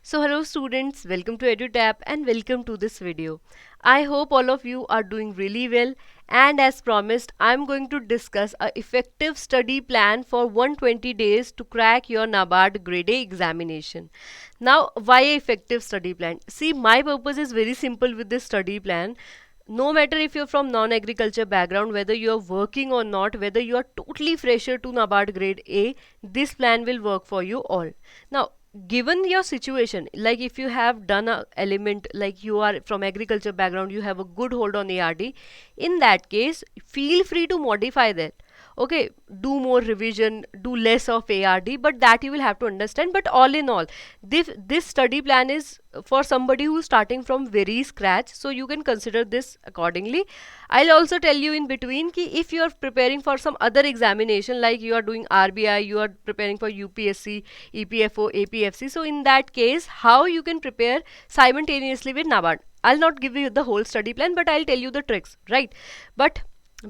So hello students, welcome to EduTap and welcome to this video. I hope all of you are doing really well, and as promised I'm going to discuss a effective study plan for 120 days to crack your NABARD Grade A examination. Now why effective study plan? See, my purpose is very simple with this study plan. No matter if you're from non-agriculture background, whether you're working or not, whether you are totally fresher to NABARD Grade A, this plan will work for you all. Now given your situation, like if you have done a element, like you are from agriculture background, you have a good hold on ARD, in that case feel free to modify that. Okay, do more revision, do less of ARD, but that you will have to understand. But all in all, this study plan is for somebody who's starting from very scratch, so you can consider this accordingly. I'll also tell you in between ki if you are preparing for some other examination, like you are doing RBI, you are preparing for UPSC, EPFO, APFC, so in that case how you can prepare simultaneously with NABARD. I'll not give you the whole study plan, but I'll tell you the tricks, right? But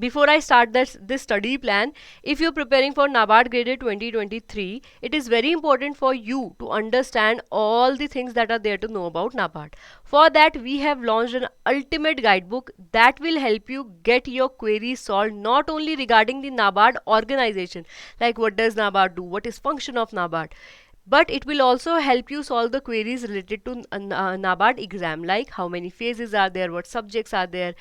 before I start this study plan, if you're preparing for NABARD Grade A 2023, it is very important for you to understand all the things that are there to know about NABARD. For that, we have launched an ultimate guidebook that will help you get your queries solved, not only regarding the NABARD organization, like what does NABARD do, what is function of NABARD, but it will also help you solve the queries related to NABARD exam, like how many phases are there, what subjects are there,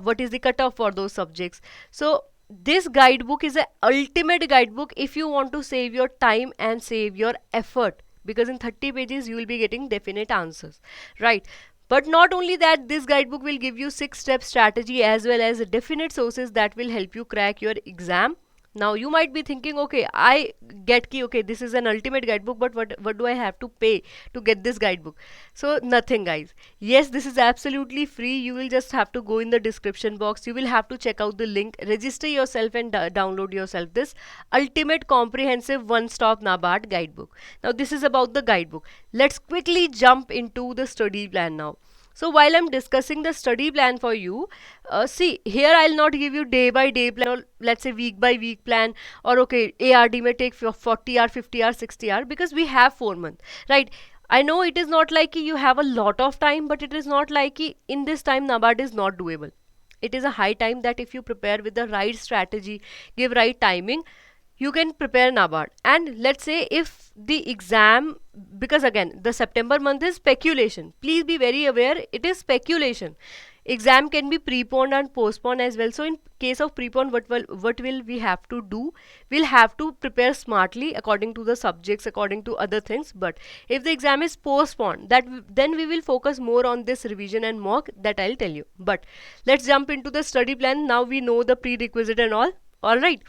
what is the cutoff for those subjects. So this guidebook is an ultimate guidebook if you want to save your time and save your effort, because in 30 pages you will be getting definite answers, right? But not only that, this guidebook will give you 6-step strategy as well as definite sources that will help you crack your exam. Now you might be thinking, okay, I get ki okay, this is an ultimate guidebook, but what do I have to pay to get this guidebook? So nothing, guys. Yes, this is absolutely free. You will just have to go in the description box. You will have to check out the link, register yourself and download yourself this ultimate comprehensive one-stop NABARD guidebook. Now this is about the guidebook. Let's quickly jump into the study plan now. So while I'm discussing the study plan for you, see here I'll not give you day by day plan, or let's say week by week plan, or okay, ARD may take 40 hour, 50 hour, 60 hour, because we have 4 months, right? I know it is not like you have a lot of time, but it is not like in this time NABARD is not doable. It is a high time that if you prepare with the right strategy, give right timing, you can prepare NABARD. And let's say if the exam, because again the September month is speculation, please be very aware, it is speculation. Exam can be preponed and postponed as well. So in case of prepone, what will we have to do? We'll have to prepare smartly according to the subjects, according to other things. But if the exam is postponed, then we will focus more on this revision and mock, that I'll tell you. But let's jump into the study plan. Now we know the prerequisite and all right.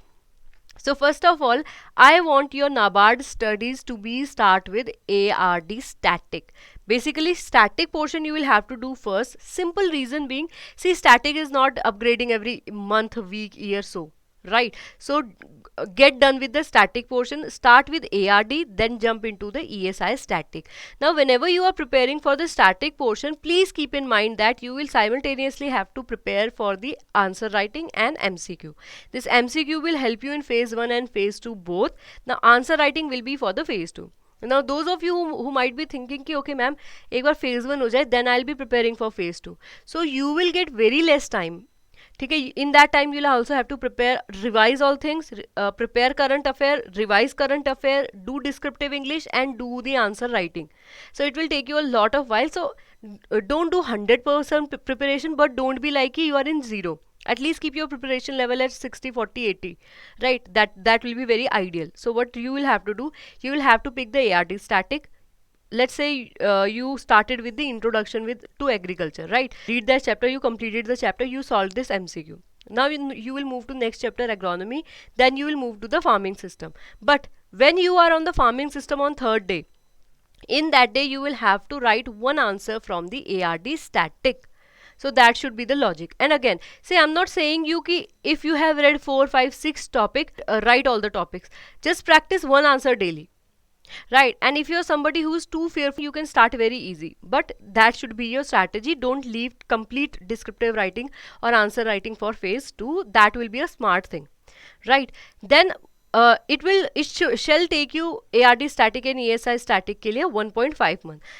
So first of all, I want your NABARD studies to be start with ARD static. Basically static portion you will have to do first. Simple reason being, see, static is not upgrading every month, week, year, so right. So get done with the static portion, start with ARD, then jump into the ESI static. Now whenever you are preparing for the static portion, please keep in mind that you will simultaneously have to prepare for the answer writing and MCQ. This MCQ will help you in phase 1 and phase 2 both. Now answer writing will be for the phase 2. Now those of you who might be thinking ki okay ma'am, ek baar phase 1 ho jaye, then I'll be preparing for phase 2. So you will get very less time. Okay, in that time you'll also have to prepare, revise all things, prepare current affair, revise current affair, do descriptive English and do the answer writing. So it will take you a lot of while. So don't do 100% preparation, but don't be like you are in zero. At least keep your preparation level at 60, 40, 80, right? That will be very ideal. So what you will have to do, you will have to pick the ARD static. Let's say you started with the introduction to agriculture, right? Read that chapter, you completed the chapter, you solved this MCQ. Now you will move to next chapter, agronomy, then you will move to the farming system. But when you are on the farming system on third day, in that day you will have to write one answer from the ARD static. So that should be the logic. And again, say I'm not saying you ki if you have read 4, 5, 6 topic, write all the topics. Just practice one answer daily. Right, and if you're somebody who's too fearful, you can start very easy, but that should be your strategy. Don't leave complete descriptive writing or answer writing for phase 2. That will be a smart thing, right? Then shall take you ARD static and ESI static के लिए 1.5 month.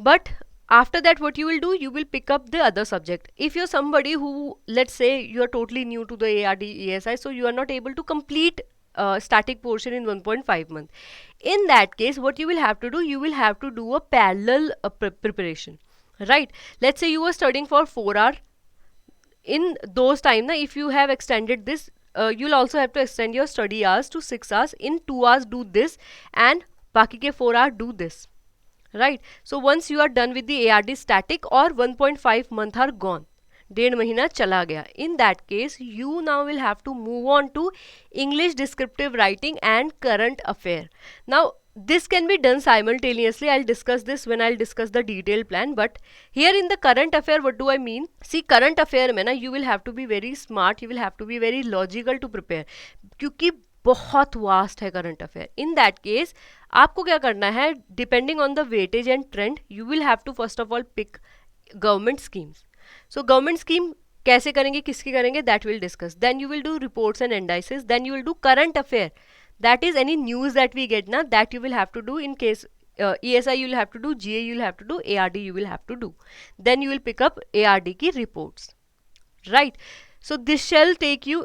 But after that, what you will do, you will pick up the other subject. If you're somebody who, let's say you are totally new to the ARD ESI, so you are not able to complete static portion in 1.5 month. In that case, what you will have to do, you will have to do a parallel preparation, right? Let's say you were studying for 4 hours. In those time na, if you have extended this, you'll also have to extend your study hours to 6 hours. In 2 hours do this, and baki ke 4 hours do this, right? So once you are done with the ARD static, or 1.5 month are gone, 1.5 महीना चला गया, in that case you now will have to move on to English descriptive writing and current affair. Now this can be done simultaneously. I'll discuss this when I'll discuss the detailed plan. But here in the current affair, what do I mean? See, current affair में ना, you will have to be very smart, you will have to be very logical to prepare, क्योंकि बहुत vast है current affair. In that case आपको क्या करना है, depending on the weightage and trend, you will have to first of all pick government schemes. So government scheme कैसे करेंगे, किसकी करेंगे, that will discuss. Then you will do reports and indices. Then you will do current affair, that is any news that we get na, that you will have to do. In case ESI you will have to do, GA you will have to do, ARD you will have to do. Then you will pick up ARD ki reports, right? So this shall take you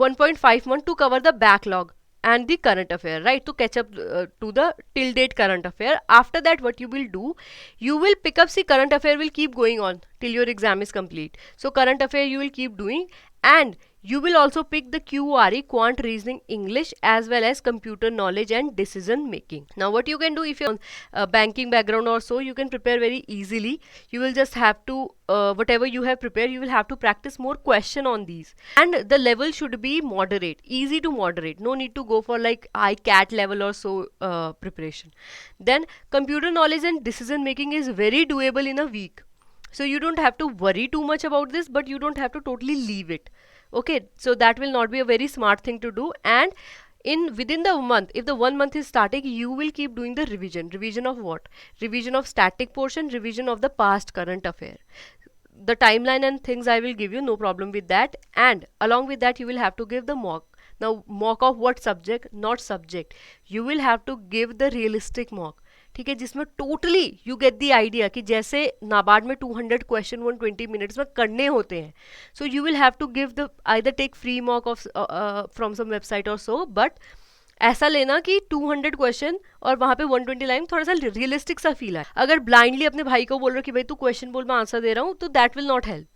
1.5 month to cover the backlog and the current affair, right? To catch up to the till date current affair. After that, what you will do, you will pick up, see, current affair will keep going on till your exam is complete. So current affair you will keep doing, and you will also pick the QRE, quant reasoning English, as well as computer knowledge and decision making. Now what you can do, if you're on banking background or so, you can prepare very easily. You will just have to whatever you have prepared, you will have to practice more question on these, and the level should be moderate, easy to moderate. No need to go for like ICAT level or so preparation. Then computer knowledge and decision making is very doable in a week, so you don't have to worry too much about this, but you don't have to totally leave it. Okay, so that will not be a very smart thing to do. And within the month, if the 1 month is static, you will keep doing the revision of what, revision of static portion, revision of the past current affair. The timeline and things I will give you, no problem with that. And along with that, you will have to give the mock. Now mock of what subject, not subject, you will have to give the realistic mock, ठीक है, जिसमें totally you get the idea कि जैसे नाबार्ड में 200 question 120 minutes में करने होते हैं. So you will have to give the either take free mock off from some website और सो, बट ऐसा लेना कि 200 क्वेश्चन और वहाँ पे 120 लाइन, थोड़ा सा रियलिस्टिक सा फील है. अगर ब्लाइंडली अपने भाई को बोल रहे हो कि भाई तू क्वेश्चन बोल, मैं आंसर दे रहा हूँ, तो that will not help.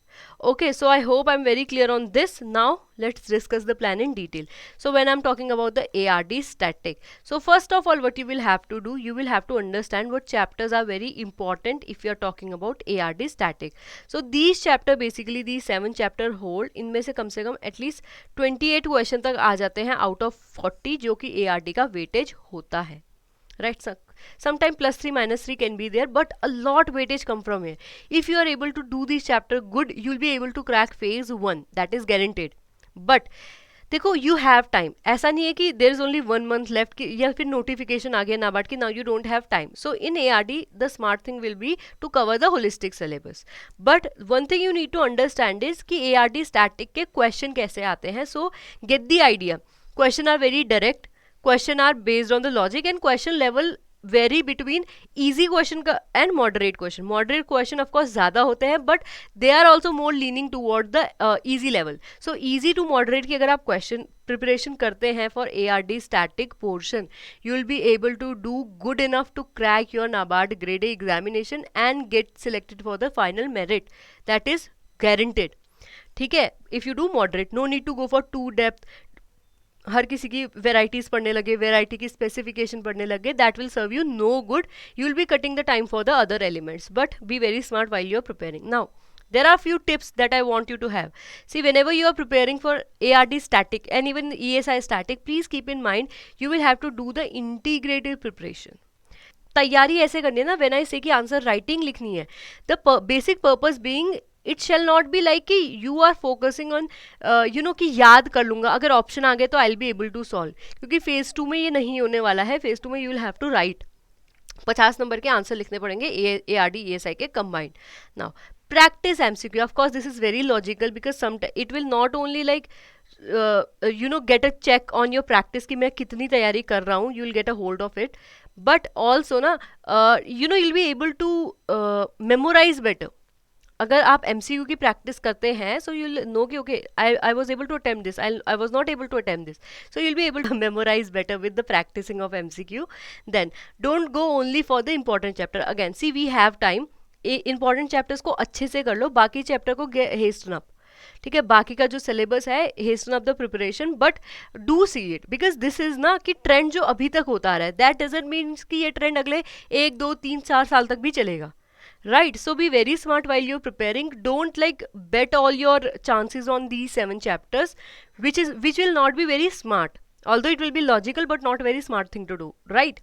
Okay, so I hope I'm very clear on this. Now let's discuss the plan in detail. So when I'm talking about the ARD static, so first of all, what you will have to do, you will have to understand what chapters are very important if you're talking about ARD static. So these chapter, basically these 7 chapter hold, इनमें से कम at least 28 question तक आ जाते हैं out of 40, जो कि ARD का weightage होता है, right? Sometime +3 -3 can be there, but a lot weightage come from here. If you are able to do this chapter good, you'll be able to crack phase 1, that is guaranteed. But देखो, you have time. ऐसा नहीं है कि there is only 1 month left कि या फिर notification आ गया नाबार्ड की, now you don't have time. So in ARD, the smart thing will be to cover the holistic syllabus. But one thing you need to understand is कि ARD static के question कैसे आते हैं. So get the idea. Question are very direct. Question are based on the logic, and question level vary between easy question and moderate question. Moderate question of course ज़्यादा होते हैं, but they are also more leaning toward the easy level. So easy to moderate की अगर आप question preparation करते हैं for ARD static portion, you will be able to do good enough to crack your NABARD Grade A examination and get selected for the final merit. That is guaranteed. ठीक है, if you do moderate, no need to go for too depth. हर किसी की varieties पढ़ने लगे, variety की specification पढ़ने लगे, that will serve you no good. You will be cutting the time for the other elements, but be very smart while you are preparing. Now there are few tips that I want you to have. See, whenever you are preparing for ARD static and even ESI static, please keep in mind you will have to do the integrated preparation. तैयारी ऐसे करनी है ना, when I say कि answer writing लिखनी है, the basic purpose being it shall not be like कि you are focusing on you know कि याद कर लूँगा, अगर ऑप्शन आ गए तो I will be able to solve, क्योंकि फेज़ 2 में ये नहीं होने वाला है. फेज़ 2 में you will have to write 50 number के आंसर लिखने पड़ेंगे ARD ESI के combined. Now practice MCQ. Of course this is very logical because it will not only like get a check on your practice कि मैं कितनी तैयारी कर रहा हूँ, you'll get a hold of it. But also ना, you'll be able to memorize better. अगर आप MCQ की प्रैक्टिस करते हैं, so you'll know कि okay, I was able to attempt this, I was not able to attempt this, so you'll be able to memorize better with the practicing of MCQ. Then don't go only for the important chapter. Again, see, we have time. important chapters को अच्छे से कर लो, बाकी chapter को hasten up. ठीक है, बाकी का जो सिलेबस है hasten up the preparation, but do see it, because this is ना कि ट्रेंड जो अभी तक होता रहा है, that doesn't mean कि ये ट्रेंड अगले 1 2 3 4 साल तक भी चलेगा. Right, so be very smart while you're preparing. Don't like bet all your chances on these 7 chapters, which will not be very smart. Although it will be logical, but not very smart thing to do. Right.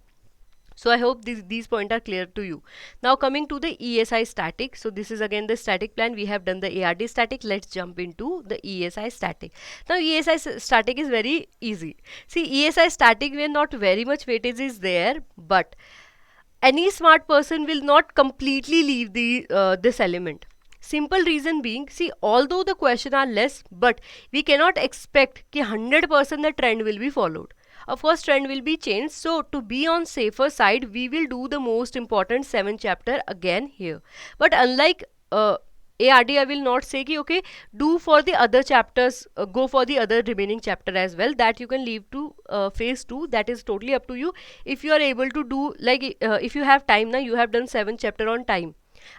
So I hope these points are clear to you. Now coming to the ESI static. So this is again the static plan. We have done the ARD static. Let's jump into the ESI static. Now ESI static is very easy. See, ESI static where not very much weightage is there, but any smart person will not completely leave this element. Simple reason being, see, although the question are less, but we cannot expect कि 100% the trend will be followed. Of course, trend will be changed. So to be on safer side, we will do the most important 7 chapter again here. But unlike ARD, I will not say कि okay, do for the other chapters, go for the other remaining chapter as well. That you can leave to phase 2. That is totally up to you. If you are able to do, like if you have time now, you have done 7 chapter on time.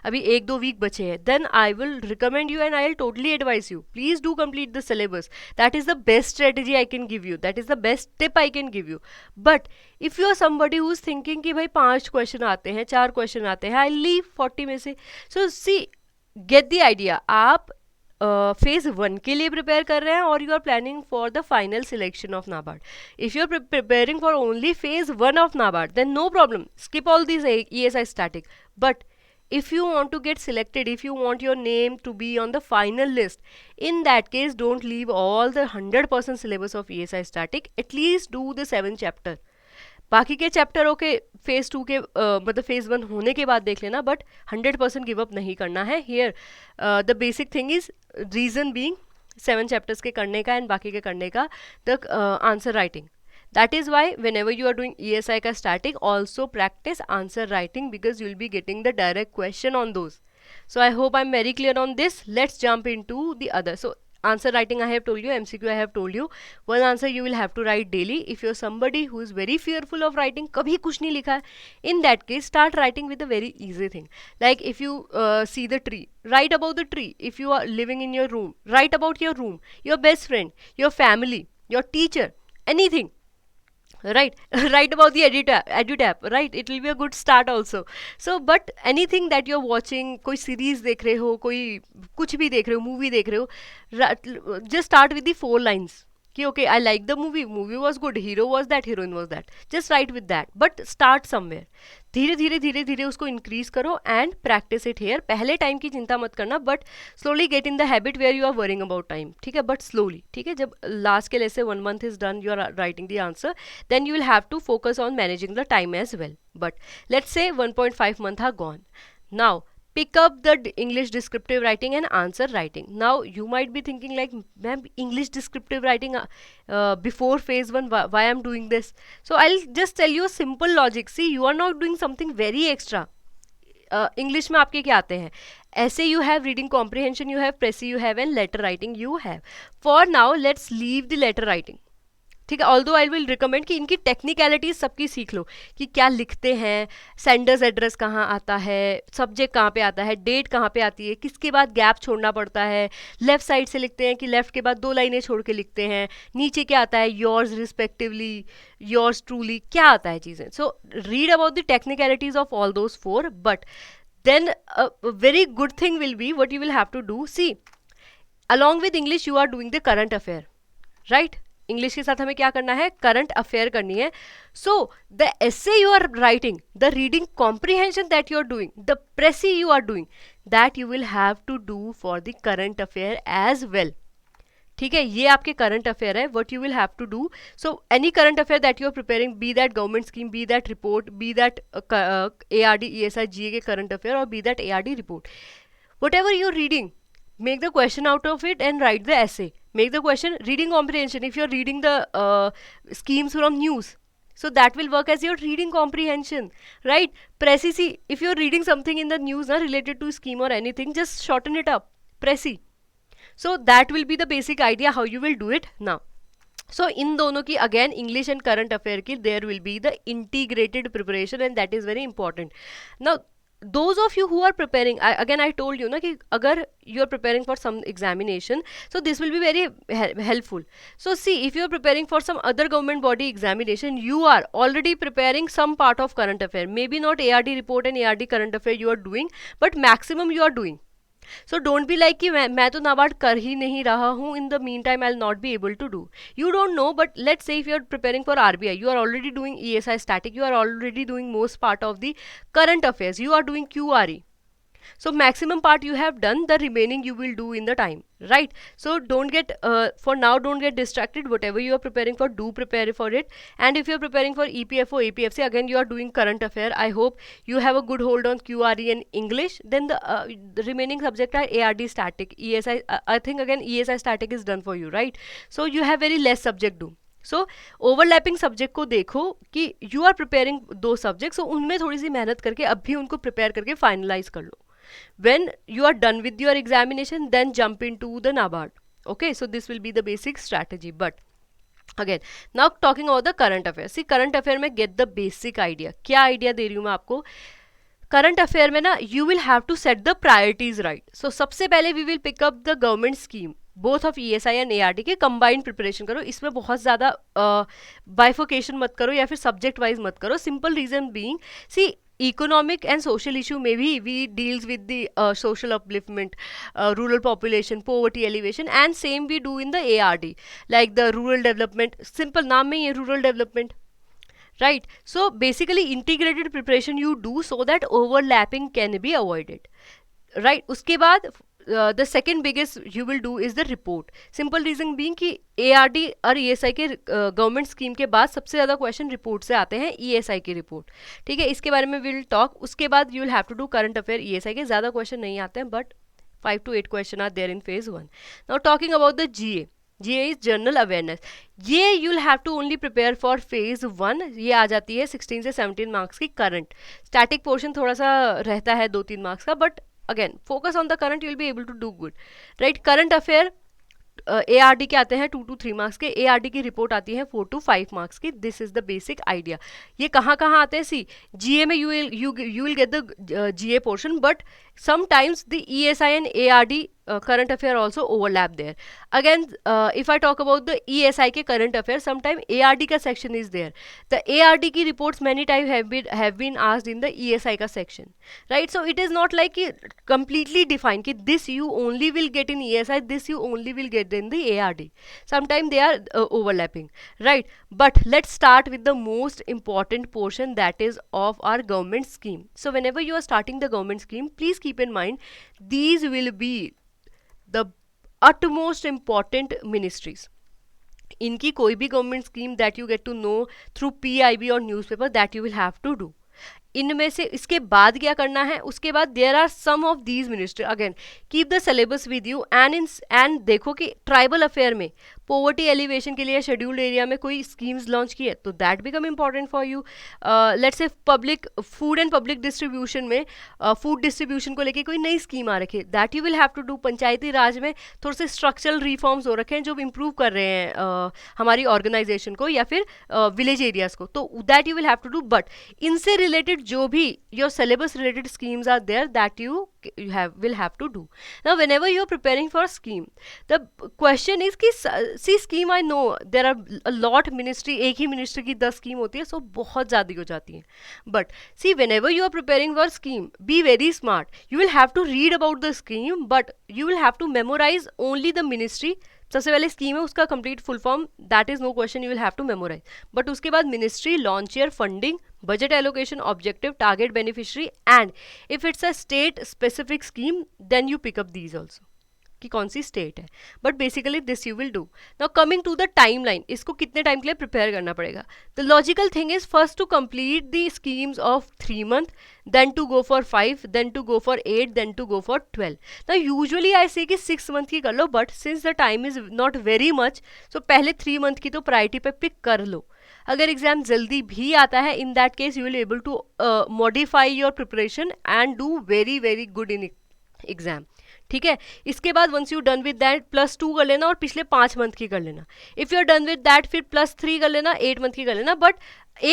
अभी 1-2 week बचे हैं, then I will recommend you and I will totally advise you, please do complete the syllabus. That is the best strategy I can give you, that is the best tip I can give you. But if you are somebody who is thinking कि भाई 5 question आते हैं, 4 question आते हैं, I'll leave 40 में से. So see, get the idea, आप phase 1 के लिए prepare कर रहे हैं और you are planning for the final selection of NABARD. If you are preparing for only phase 1 of NABARD, then no problem, skip all these ESI static. But if you want to get selected, if you want your name to be on the final list, in that case don't leave all the 100% syllabus of ESI static, at least do the 7 chapter. बाकी के चैप्टरों के phase 2 के मतलब phase 1 होने के बाद देख लेना, बट 100% गिव अप नहीं करना है. Here the basic thing is reason being 7 chapters के करने का एंड बाकी के करने का the answer writing. That is why whenever you are doing ESI ka static, also practice answer writing, because you will be getting the direct question on those. So I hope I'm very clear on this. Let's jump into the other. So answer writing I have told you, MCQ I have told you. One answer you will have to write daily. If you're somebody who is very fearful of writing, kabhi kuch nahi likha hai, in that case start writing with a very easy thing. Like if you see the tree, write about the tree. If you are living in your room, write about your room, your best friend, your family, your teacher, anything. Right. Write about the edutap, right? It will be a good start also. So but anything that you're watching, कोई series देख रहे हो, कोई कुछ भी देख रहे हो, movie देख रहे हो, just start with the 4 lines कि okay, I like the movie was good, hero was that, heroine was that. Just write with that, but start somewhere. धीरे धीरे उसको इंक्रीज करो एंड प्रैक्टिस इट हेयर. पहले time की चिंता मत करना, but slowly get in the habit where you are worrying about time. ठीक है, बट स्लोली. ठीक है, जब लास्ट के let's say 1 month is done, you are writing the answer, then you will have to focus on managing the time as well. But let's say 1.5 month are gone. Now pick up the English descriptive writing and answer writing. Now you might be thinking like, ma'am, English descriptive writing before phase 1, why I'm doing this? So I'll just tell you a simple logic. See, you are not doing something very extra. English में आपके क्या आते हैं? Essay you have, reading comprehension you have, Pressy you have, and letter writing you have. For now let's leave the letter writing. ठीक है, although I will recommend कि इनकी technicalities सबकी सीख लो कि क्या लिखते हैं, सेंडर्स एड्रेस कहाँ आता है, सब्जेक्ट कहाँ पे आता है, डेट कहाँ पे आती है, किसके बाद गैप छोड़ना पड़ता है, लेफ्ट साइड से लिखते हैं कि लेफ्ट के बाद 2 लाइनें छोड़ के लिखते हैं, नीचे क्या आता है, योर्स रिस्पेक्टिवली, योर्स ट्रूली, क्या आता है चीज़ें. So read about the technicalities of all those 4, but then a very good thing will be what you will have to do. See, along with English you are doing the current affair, right? English के साथ हमें क्या करना है, current affair करनी है. So the essay you are writing, the reading comprehension that you are doing, the precis you are doing, that you will have to do for the current affair as well. ठीक है, ये आपके current affair है, what you will have to do. So any current affair that you are preparing, be that government scheme, be that report, be that ARD ESI GA के current affair, और be that ARD report, whatever you are reading, make the question out of it and write the essay. Make the question reading comprehension. If you're reading the schemes from news, so that will work as your reading comprehension, right? Preci, if you're reading something in the news related to scheme or anything, just shorten it up, preci. So that will be the basic idea how you will do it now. So in दोनों की again English and current affair की there will be the integrated preparation, and that is very important. Now those of you who are preparing, I told you ना कि अगर you are preparing for some examination, so this will be very helpful. So see, if you are preparing for some other government body examination, you are already preparing some part of current affair, maybe not ARD report and ARD current affair you are doing, but maximum you are doing. So don't be like कि मैं तो नाबार्ड कर ही नहीं रहा हूँ, in the meantime I'll not be able to do. You don't know, but let's say if you're preparing for RBI, you are already doing ESI static, you are already doing most part of the current affairs, you are doing QRE. So maximum part you have done, the remaining you will do in the time, right? So don't get for now, don't get distracted. Whatever you are preparing for, do prepare for it. And if you are preparing for EPFO, APFC, again you are doing current affair. I hope you have a good hold on QRE and English. Then the remaining subject are ARD static, ESI. I think again ESI static is done for you, right? So you have very less subject do. So overlapping subject को देखो कि you are preparing दो subject, सो उनमें थोड़ी सी मेहनत करके अभी उनको प्रिपेयर करके फाइनलाइज कर लो. When you are done with your examination, then jump into the NABARD. Okay, so this will be the basic strategy. But again, now talking about the current affairs. See, current affair में get the basic idea. क्या idea दे रही हूँ मैं आपको? Current affair में ना you will have to set the priorities right. So सबसे पहले we will pick up the government scheme, both of ESI and ARD के कंबाइंड प्रिपरेशन करो. इसमें बहुत ज़्यादा बाइफोकेशन मत करो या फिर सब्जेक्ट वाइज मत करो. Simple reason being, see economic and social issue maybe we deals with the social upliftment, rural population, poverty elevation, and same we do in the ARD, like the rural development. Simple नाम में ये rural development, right? So basically integrated preparation you do so that overlapping can be avoided, right? उसके बाद the second biggest you will do is the report. Simple reason being कि ARD और ESI के government scheme के बाद सबसे ज़्यादा question report से आते हैं, ESI की रिपोर्ट. ठीक है, इसके बारे में विल टॉक. उसके बाद you will have to do current affair. ESI के ज़्यादा क्वेश्चन नहीं आते हैं, but 5 to 8 question are there in phase 1. Now talking about the GA. GA is general awareness. ये you will have to only prepare for phase 1. ये आ जाती है 16 से 17 मार्क्स की करंट. स्टैटिक पोर्शन थोड़ा सा रहता है 2-3 मार्क्स का, but again focus on the current, you will be able to do good, right? Current affair ARD के आते हैं 2 to 3 मार्क्स के, ARD की रिपोर्ट आती है 4 to 5 मार्क्स की. This is the basic idea. ये कहाँ कहाँ आते हैं? सी, GA में you will get the GA portion, but sometimes the ESI and ARD current affair also overlap there. Again, if I talk about the ESI के current affair, sometime ARD का section is there. The ARD की reports many times have been asked in the ESI का section, right? So it is not like completely defined कि this you only will get in ESI, this you only will get in the ARD. Sometimes they are overlapping, right? But let's start with the most important portion, that is of our government scheme. So whenever you are starting the government scheme, please keep in mind these will be the utmost important ministries. इनकी कोई भी government scheme that you get to know through PIB और newspaper, that you will have to do. इनमें से इसके बाद क्या करना है? उसके बाद there are some of these ministry. Again keep the syllabus with you and देखो कि ट्राइबल अफेयर में पोवर्टी एलिवेशन के लिए शेड्यूल्ड एरिया में कोई स्कीम्स लॉन्च की है, तो that become important for you. Let's say public food and public distribution में फूड डिस्ट्रीब्यूशन को लेके कोई नई स्कीम आ रखी है, that you will have to do. Panchayati Raj में थोड़े से स्ट्रक्चरल रिफॉर्म्स हो रखे हैं जो इम्प्रूव कर रहे हैं हमारी ऑर्गेनाइजेशन को या फिर विलेज एरियाज को, तो that you will have to do. But इनसे रिलेटेड जो भी your syllabus related schemes are there, that you will have to do. Now whenever you are preparing for a scheme, the question is कि see scheme I know there are a lot ministry, एक ही ministry की 10 scheme होती है, so बहुत ज़्यादा हो जाती है. But see, whenever you are preparing for scheme, be very smart. You will have to read about the scheme, but you will have to memorize only the ministry. सबसे पहले स्कीम है उसका complete full form, that is no question, you will have to memorise. But उसके बाद ministry, launch year, funding, budget allocation, objective, target beneficiary, and if it's a state specific scheme, then you pick up these also. कि कौन सी state है, but basically this you will do. Now coming to the timeline, इसको कितने time के लिए prepare करना पड़ेगा. The logical thing is first to complete the schemes of 3 month, then to go for 5, then to go for 8, then to go for 12. Now usually I say कि 6 month की कर लो, but since the time is not very much, so पहले 3 month की तो priority पे pick कर लो. अगर exam जल्दी भी आता है, in that case you will able to modify your preparation and do very very good in exam. ठीक है, इसके बाद once you done with that +2 कर लेना और पिछले 5 month की कर लेना. If you are done with that फिर +3 कर लेना, 8 month की कर लेना, बट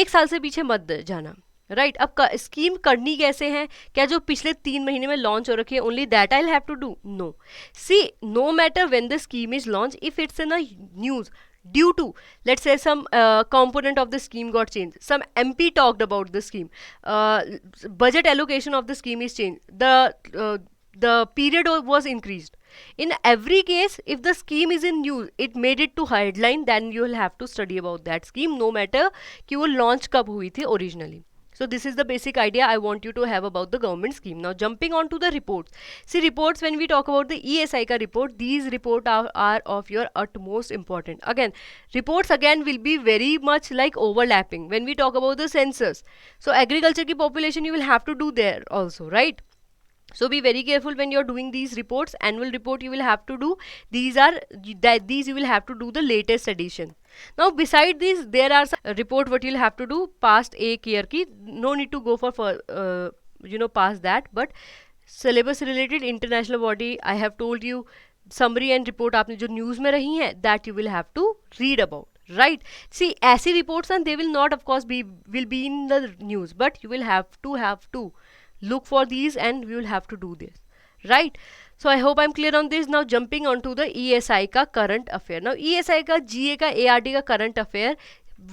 1 साल से पीछे मत जाना. राइट, अब स्कीम करनी कैसे है, क्या जो पिछले 3 महीने में लॉन्च हो रखी है only that I have to do? No. See, no matter when the scheme is launch, if it's in a news due to, let's say, some component of the scheme got changed, some MP talked about the scheme, budget allocation of the scheme is changed, the period was increased. In every case, if the scheme is in news, it made it to headline, then you will have to study about that scheme, no matter कि वो launch कब हुई थी originally. So this is the basic idea I want you to have about the government scheme. Now jumping on to the reports. See, reports, when we talk about the ESI ka report, these reports are of your utmost important. Again, reports again will be very much like overlapping when we talk about the census. So agriculture ki population you will have to do there also, right? So be very careful when you're doing these reports. Annual report you will have to do. These you will have to do the latest edition. Now beside this there are some report what you'll have to do past एक year की. No need to go for past that, but syllabus related international body I have told you summary and report आपने जो news में रही हैं that you will have to read about. Right, see, ऐसी reports and they will not of course be in the news, but you will have to look for these and we will have to do this, right? So I hope I'm clear on this. Now jumping on to the ESI ka current affair. Now ESI ka, GA ka, ARD ka current affair,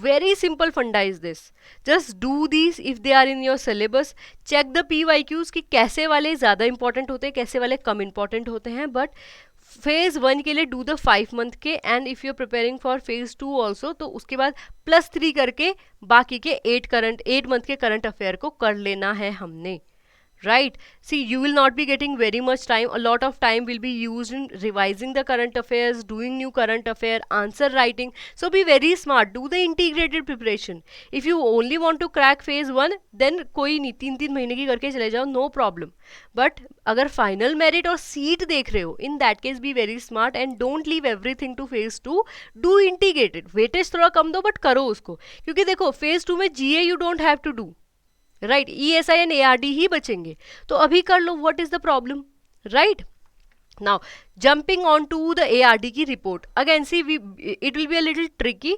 very simple funda is this. Just do these if they are in your syllabus. Check the PYQs कि कैसे वाले ज़्यादा important होते हैं, कैसे वाले कम important होते हैं. But phase 1 के लिए do the 5 month के, and if you're preparing for phase 2 also, तो उसके बाद +3 करके बाकी के 8 month के current affair को कर लेना है हमने. Right, see, you will not be getting very much time. A lot of time will be used in revising the current affairs, doing new current affair, answer writing. So be very smart, do the integrated preparation. If you only want to crack phase 1, then कोई नहीं, 3 महीने की करके चले जाओ, no problem. But अगर final merit और seat देख रहे हो, in that case be very smart and don't leave everything to phase 2. Do integrated. Weightage थोड़ा कम दो but करो उसको, क्योंकि देखो phase 2 में GA you don't have to do. Right, ESI and ARD ही बचेंगे, तो अभी कर लो. What is the problem, right? Now jumping on to the ARD की report. Again see, it will be a little tricky.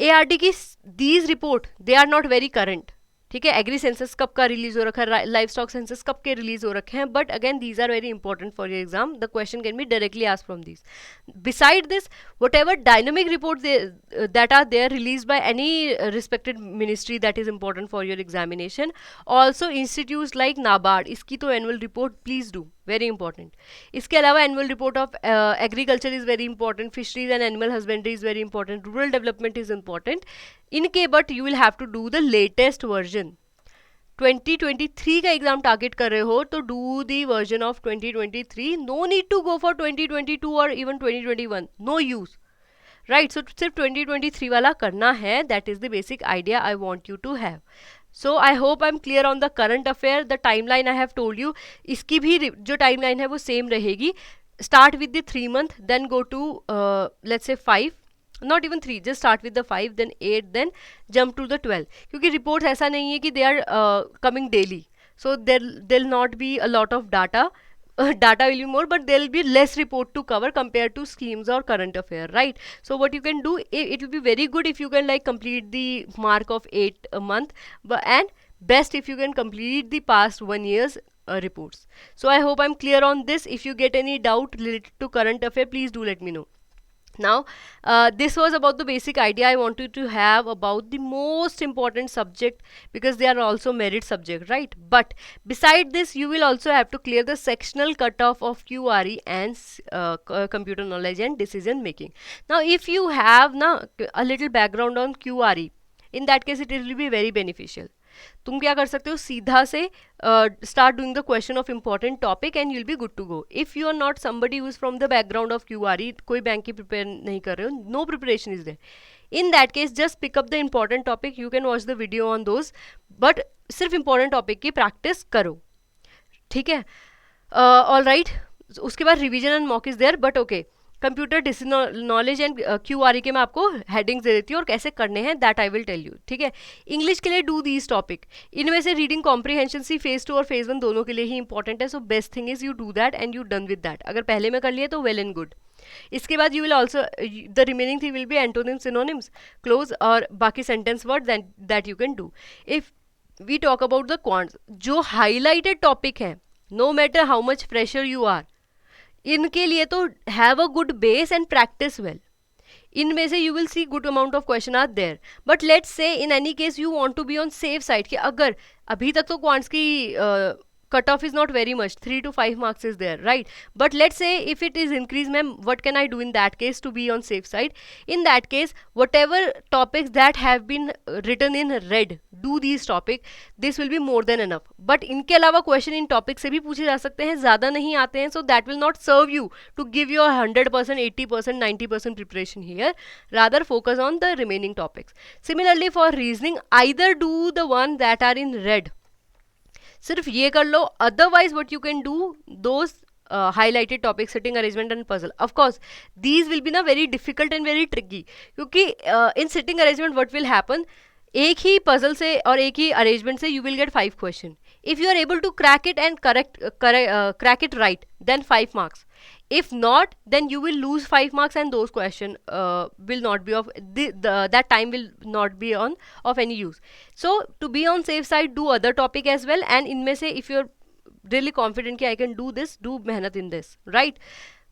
ARD की these report they are not very current. ठीक है, एग्री सेंसस कब का रिलीज हो रखा है, life stock census कब के रिलीज हो रखे हैं, but again these are very important for your exam. The question can be directly asked from these. Beside this, whatever dynamic report that are there released by any respected ministry that is important for your examination, also institutes like NABARD, इसकी तो annual report please do, very important. इसके अलावा annual report of agriculture is very important, fisheries and animal husbandry is very important, rural development is important. इनके but you will have to do the latest version. 2023 का exam target कर रहे हो तो do the version of 2023. No need to go for 2022 और even 2021, no use. Right, so सिर्फ 2023 वाला करना है. That is the basic idea I want you to have. So I hope I am clear on the current affair. The timeline I have told you, इसकी भी जो timeline है वो same रहेगी. Start with the 3 month, then go to let's say 5, not even 3, just start with the 5, then 8, then jump to the 12. क्योंकि reports ऐसा नहीं है कि they are coming daily, so there'll not be a lot of data. Data will be more, but there will be less report to cover compared to schemes or current affair, right? So what you can do, it will be very good if you can like complete the mark of 8 a month, and best if you can complete the past 1 year's reports. So I hope I'm clear on this. If you get any doubt related to current affair, please do let me know. Now this was about the basic idea I wanted to have about the most important subject, because they are also merit subject, right? But beside this you will also have to clear the sectional cutoff of QRE and computer knowledge and decision making. Now if you have a little background on QRE, in that case it will be very beneficial. तुम क्या कर सकते हो, सीधा से start doing the question of important topic and you'll be good to go. If you are not somebody who is from the background of QRE, कोई bank की prepare नहीं कर रहे हो, no preparation is there. In that case, just pick up the important topic. You can watch the video on those, but सिर्फ important topic की practice करो, ठीक है. ऑल राइट, उसके बाद revision and mock is there, but okay. Computer knowledge and QRE के मैं आपको हेडिंग्स दे देती हूँ और कैसे करने हैं, that I will tell you, ठीक है. इंग्लिश के लिए डू दीज टॉपिक. इनमें से रीडिंग कॉम्प्रीहेंशन सी फेज 2 और फेज 1 दोनों के लिए ही इंपॉर्टेंट है. So best thing is you do that and you done with that. अगर पहले में कर लिए तो वेल एंड गुड. इसके बाद you will also, the remaining thing will be antonyms, synonyms, close और बाकी sentence word that you can do. If we talk about the quants, जो हाईलाइटेड टॉपिक है, no matter how much pressure you are, इनके लिए तो have a good base and practice well. इनमें से you will see good amount of question are there. But let's say in any case you want to be on safe side कि अगर अभी तक तो क्वांट्स की cut off is not very much, 3 to 5 marks is there, right? But let's say if it is increased, ma'am, what can I do in that case to be on safe side? In that case, whatever topics that have been written in red, do these topic, this will be more than enough. But इनके अलावा question in topic से भी पूछे जा सकते हैं, ज़्यादा नहीं आते हैं, so that will not serve you to give your 100%, 80%, 90% preparation here. Rather focus on the remaining topics. Similarly for reasoning, either do the one that are in red, सिर्फ ये कर लो, otherwise what you can do those highlighted topics, sitting arrangement and puzzle. Of course these will be na very difficult and very tricky, क्योंकि in sitting arrangement what will happen, एक ही puzzle से और एक ही arrangement से you will get 5 question. If you are able to crack it and crack it right, then 5 marks. If not, then you will lose 5 marks and those question will not be of that time will not be on of any use. So to be on safe side, do other topic as well, and इनमें से if you're really confident कि I can do this, do मेहनत in this, right?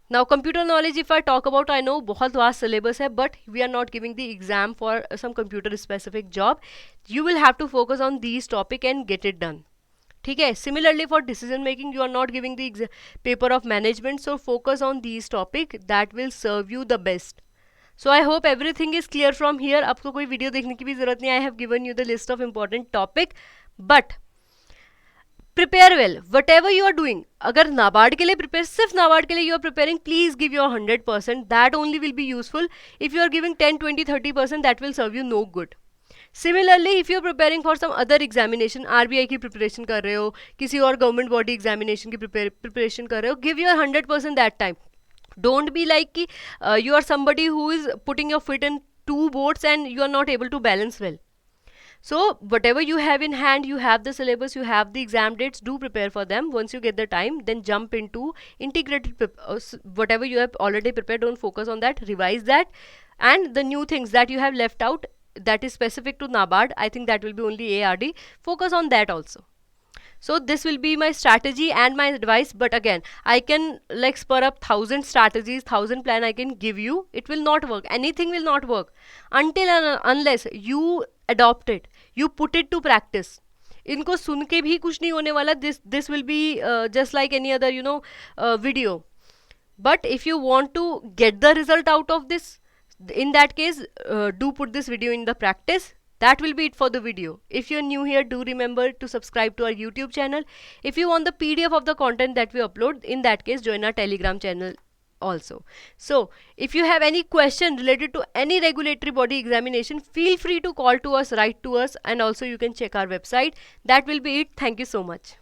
Now computer knowledge, if I talk about, I know बहुत vast syllabus है, but we are not giving the exam for some computer specific job. You will have to focus on these topic and get it done. ठीक है. Similarly for decision making, you are not giving the paper of management, so focus on these topic that will serve you the best. So I hope everything is clear from here. आपको कोई video देखने की भी जरूरत नहीं. I have given you the list of important topic, but prepare well whatever you are doing. अगर नाबार्ड के लिए prepare, सिर्फ नाबार्ड के लिए you are preparing, please give your 100%. That only will be useful. If you are giving 10, 20, 30%, that will serve you no good. Similarly, if you are preparing for some other examination, RBI की preparation कर रहे हो, किसी और government body examination की preparation कर रहे हो, give your 100% that time. Don't be like कि you are somebody who is putting your foot in 2 boats and you are not able to balance well. So whatever you have in hand, you have the syllabus, you have the exam dates, do prepare for them. Once you get the time, then jump into integrated whatever you have already prepared. Don't focus on that, revise that, and the new things that you have left out that is specific to NABARD, I think that will be only ARD. Focus on that also. So this will be my strategy and my advice, but again I can like spur up 1000 strategies, 1000 plan I can give you. It will not work. Anything will not work until and unless you adopt it, you put it to practice. इनको सुन के भी कुछ नहीं होने वाला. This will be just like any other video. But if you want to get the result out of this, in that case do put this video in the practice. That will be it for the video. If you're new here, do remember to subscribe to our YouTube channel. If you want the PDF of the content that we upload, in that case join our Telegram channel also. So if you have any question related to any regulatory body examination, feel free to call to us, write to us, and also you can check our website. That will be it. Thank you so much.